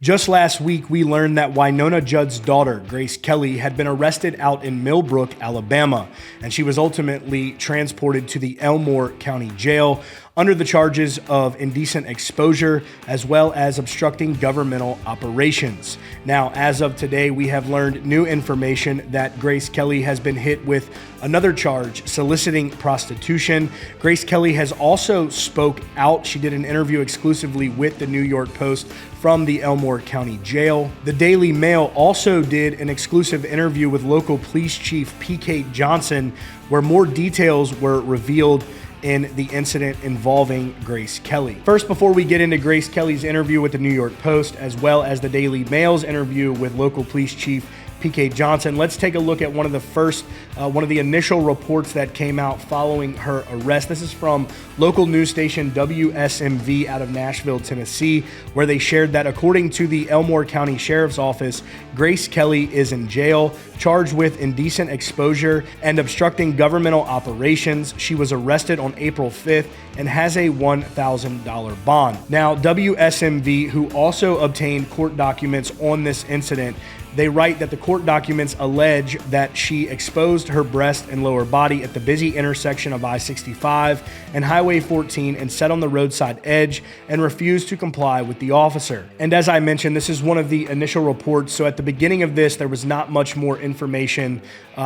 Just last week, we learned that Wynonna Judd's daughter, Grace Kelley, had been arrested out in Millborook, Alabama, and she was ultimately transported to the Elmore County Jail under the charges of indecent exposure as well as obstructing governmental operations. Now, as of today, we have learned new information that Grace Kelley has been hit with another charge, soliciting prostitution. Grace Kelley has also spoke out. She did an interview exclusively with the New York Post from the Elmore County Jail. The Daily Mail also did an exclusive interview with local police chief P.K. Johnson, where more details were revealed in the incident involving Grace Kelley. First, before we get into Grace Kelley's interview with the New York Post, as well as the Daily Mail's interview with local police chief P.K. Johnson, let's take a look at one of the initial reports that came out following her arrest. This is from local news station WSMV out of Nashville, Tennessee, where they shared that according to the Elmore County Sheriff's Office, Grace Kelley is in jail, charged with indecent exposure and obstructing governmental operations. She was arrested on April 5th and has a $1,000 bond. Now, WSMV, who also obtained court documents on this incident, they write that the court documents allege that she exposed her breast and lower body at the busy intersection of I-65 and Highway 14 and sat on the roadside edge and refused to comply with the officer. And as I mentioned, this is one of the initial reports. So at the beginning of this, there was not much more information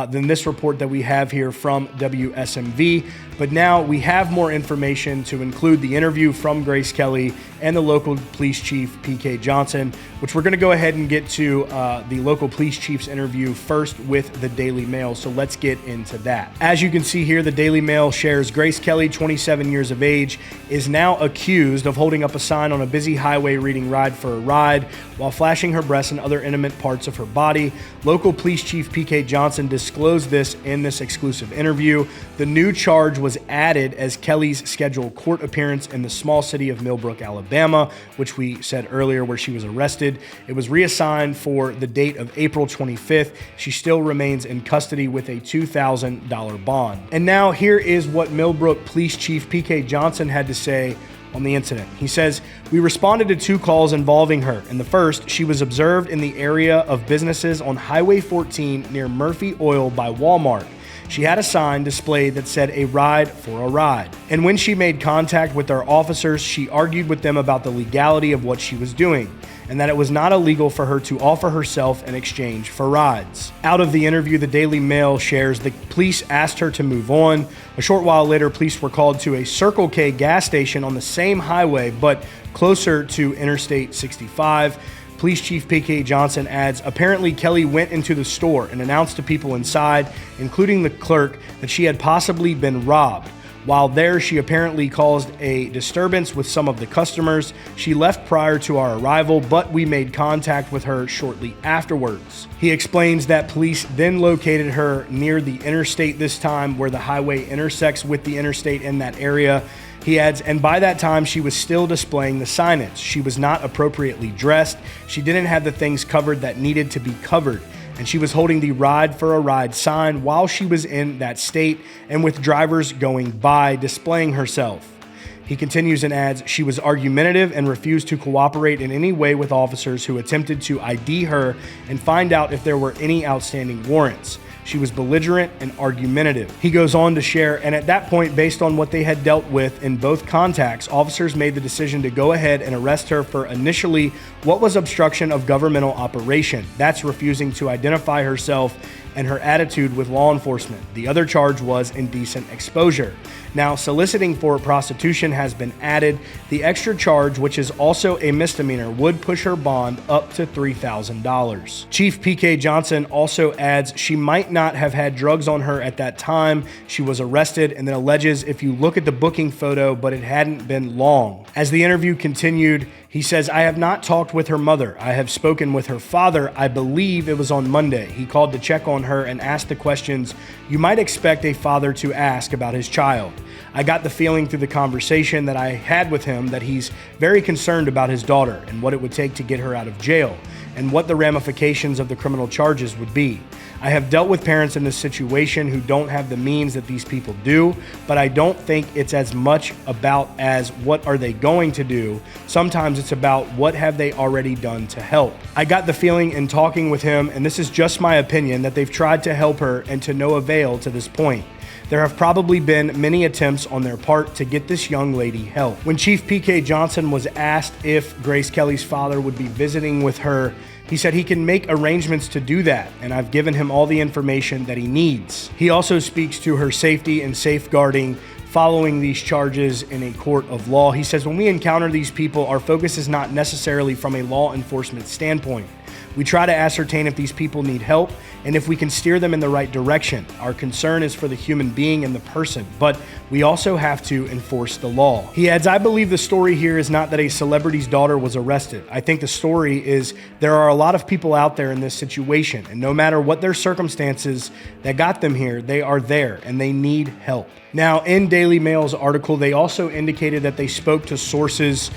than this report that we have here from WSMV. But now we have more information to include the interview from Grace Kelley and the local police chief, P.K. Johnson, which we're going to go ahead and get to the local police chief's interview first with the Daily Mail. So let's get into that. As you can see here, the Daily Mail shares Grace Kelley, 27 years of age, is now accused of holding up a sign on a busy highway reading "Ride for a Ride" while flashing her breasts and other intimate parts of her body. Local police chief P.K. Johnson disclosed this in this exclusive interview. The new charge was added as Kelley's scheduled court appearance in the small city of Millborook, Alabama, which we said earlier where she was arrested. It was reassigned for the date of April 25th. She still remains in custody with a $2,000 bond. And now here is what Millbrook Police Chief P.K. Johnson had to say on the incident. He says, "We responded to 2 calls involving her. In the first, she was observed in the area of businesses on Highway 14 near Murphy Oil by Walmart. She had a sign displayed that said a ride for a ride. And when she made contact with our officers, she argued with them about the legality of what she was doing and that it was not illegal for her to offer herself in exchange for rides." Out of the interview, the Daily Mail shares the police asked her to move on. A short while later, police were called to a Circle K gas station on the same highway, but closer to Interstate 65. Police Chief P.K. Johnson adds, "Apparently, Kelley went into the store and announced to people inside, including the clerk, that she had possibly been robbed. While there, she apparently caused a disturbance with some of the customers. She left prior to our arrival, but we made contact with her shortly afterwards." He explains that police then located her near the interstate this time, where the highway intersects with the interstate in that area. He adds, "And by that time, she was still displaying the signage. She was not appropriately dressed. She didn't have the things covered that needed to be covered. And she was holding the Ride for a Ride sign while she was in that state and with drivers going by, displaying herself." He continues and adds, "She was argumentative and refused to cooperate in any way with officers who attempted to ID her and find out if there were any outstanding warrants. She was belligerent and argumentative." He goes on to share, "And at that point, based on what they had dealt with in both contacts, officers made the decision to go ahead and arrest her for initially what was obstruction of governmental operation. That's refusing to identify herself and her attitude with law enforcement. The other charge was indecent exposure. Now, soliciting for prostitution has been added. The extra charge, which is also a misdemeanor, would push her bond up to $3,000. Chief P.K. Johnson also adds she might not have had drugs on her at that time she was arrested, and then alleges if you look at the booking photo, but it hadn't been long. As the interview continued, he says, "I have not talked with her mother. I have spoken with her father. I believe it was on Monday. He called to check on her and asked the questions you might expect a father to ask about his child. I got the feeling through the conversation that I had with him that he's very concerned about his daughter and what it would take to get her out of jail and what the ramifications of the criminal charges would be. I have dealt with parents in this situation who don't have the means that these people do, but I don't think it's as much about as what are they going to do. Sometimes it's about what have they already done to help. I got the feeling in talking with him, and this is just my opinion, that they've tried to help her and to no avail to this point. There have probably been many attempts on their part to get this young lady help. When Chief P.K. Johnson was asked if Grace Kelley's father would be visiting with her, he said he can make arrangements to do that, and I've given him all the information that he needs. He also speaks to her safety and safeguarding following these charges in a court of law. He says, when we encounter these people, our focus is not necessarily from a law enforcement standpoint. We try to ascertain if these people need help and if we can steer them in the right direction. Our concern is for the human being and the person, but we also have to enforce the law. He adds, I believe the story here is not that a celebrity's daughter was arrested. I think the story is there are a lot of people out there in this situation, and no matter what their circumstances that got them here, they are there and they need help. Now, in Daily Mail's article, they also indicated that they spoke to sources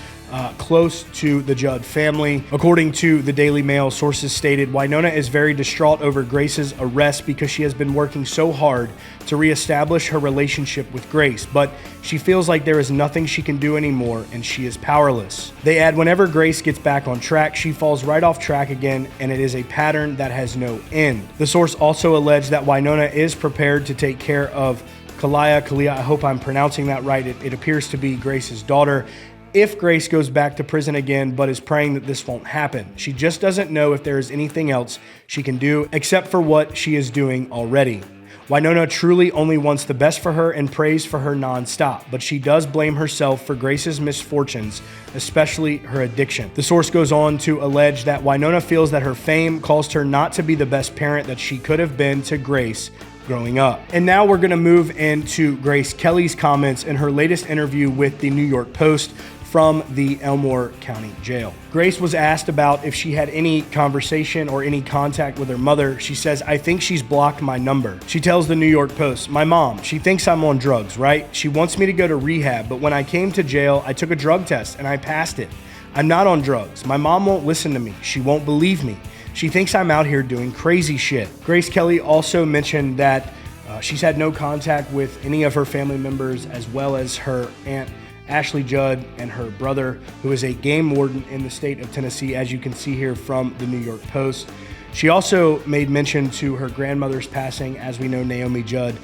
close to the Judd family. According to the Daily Mail, sources stated, Wynonna is very distraught over Grace's arrest because she has been working so hard to reestablish her relationship with Grace, but she feels like there is nothing she can do anymore and she is powerless. They add, whenever Grace gets back on track, she falls right off track again, and it is a pattern that has no end. The source also alleged that Wynonna is prepared to take care of Kelley, I hope I'm pronouncing that right. It appears to be Grace's daughter, if Grace goes back to prison again, but is praying that this won't happen. She just doesn't know if there is anything else she can do except for what she is doing already. Wynonna truly only wants the best for her and prays for her nonstop, but she does blame herself for Grace's misfortunes, especially her addiction. The source goes on to allege that Wynonna feels that her fame caused her not to be the best parent that she could have been to Grace growing up. And now we're going to move into Grace Kelley's comments in her latest interview with the New York Post from the Elmore County Jail. Grace was asked about if she had any conversation or any contact with her mother. She says, I think she's blocked my number. She tells the New York Post, my mom, she thinks I'm on drugs, right? She wants me to go to rehab, but when I came to jail, I took a drug test and I passed it. I'm not on drugs. My mom won't listen to me. She won't believe me. She thinks I'm out here doing crazy shit. Grace Kelley also mentioned that she's had no contact with any of her family members, as well as her aunt Ashley Judd and her brother, who is a game warden in the state of Tennessee, as you can see here from the New York Post. She also made mention to her grandmother's passing. As we know, Naomi Judd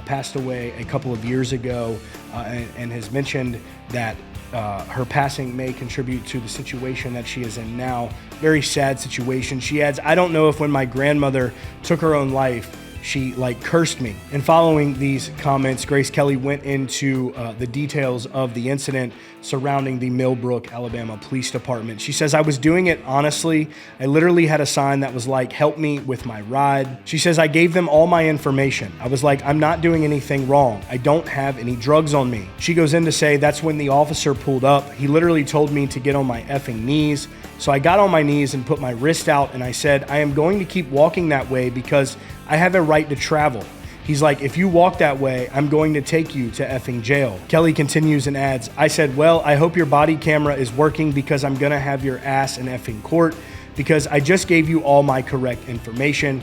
passed away a couple of years ago, and has mentioned that her passing may contribute to the situation that she is in now. Very sad situation. She adds, I don't know if when my grandmother took her own life, she cursed me. And following these comments, Grace Kelley went into the details of the incident surrounding the Millborook, Alabama Police Department. She says, I was doing it honestly. I literally had a sign that was like, help me with my ride. She says, I gave them all my information. I was like, I'm not doing anything wrong. I don't have any drugs on me. She goes in to say, that's when the officer pulled up. He literally told me to get on my effing knees. So I got on my knees and put my wrist out, and I said, I am going to keep walking that way because I have a right to travel. He's like, if you walk that way, I'm going to take you to effing jail. Kelley continues and adds, I said, well, I hope your body camera is working because I'm gonna have your ass in effing court because I just gave you all my correct information.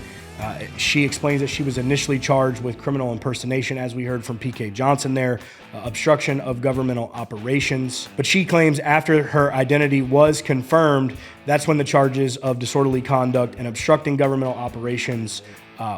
She explains that she was initially charged with criminal impersonation, as we heard from P.K. Johnson there, obstruction of governmental operations. But she claims after her identity was confirmed, that's when the charges of disorderly conduct and obstructing governmental operations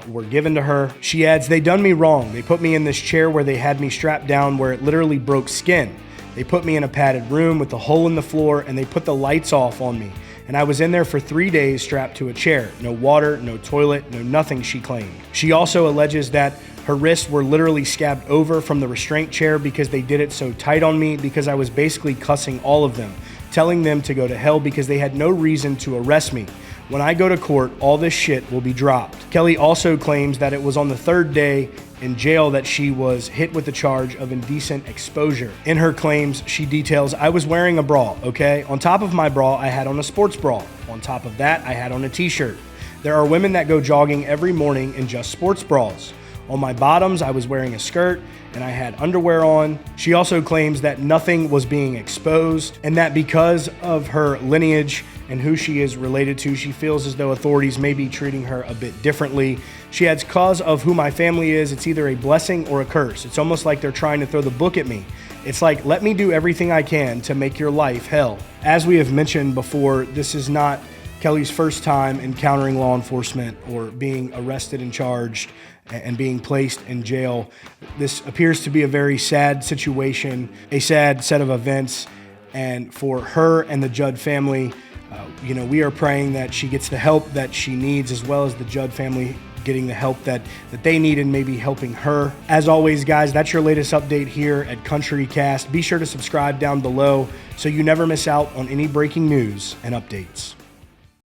were given to her. She adds, they done me wrong. They put me in this chair where they had me strapped down where it literally broke skin. They put me in a padded room with a hole in the floor and they put the lights off on me. And I was in there for 3 days strapped to a chair. No water, no toilet, no nothing, she claimed. She also alleges that her wrists were literally scabbed over from the restraint chair because they did it so tight on me because I was basically cussing all of them, telling them to go to hell because they had no reason to arrest me. When I go to court, all this shit will be dropped. Kelley also claims that it was on the third day in jail that she was hit with the charge of indecent exposure. In her claims, she details, I was wearing a bra, okay? On top of my bra, I had on a sports bra. On top of that, I had on a t-shirt. There are women that go jogging every morning in just sports bras. On my bottoms, I was wearing a skirt and I had underwear on. She also claims that nothing was being exposed and that because of her lineage and who she is related to. She feels as though authorities may be treating her a bit differently. She adds, "Cause of who my family is, it's either a blessing or a curse. It's almost like they're trying to throw the book at me. It's like, let me do everything I can to make your life hell." As we have mentioned before, this is not Kelley's first time encountering law enforcement or being arrested and charged and being placed in jail. This appears to be a very sad situation, a sad set of events. And for her and the Judd family, we are praying that she gets the help that she needs, as well as the Judd family getting the help that they need and maybe helping her. As always, guys, that's your latest update here at CountryCast. Be sure to subscribe down below so you never miss out on any breaking news and updates.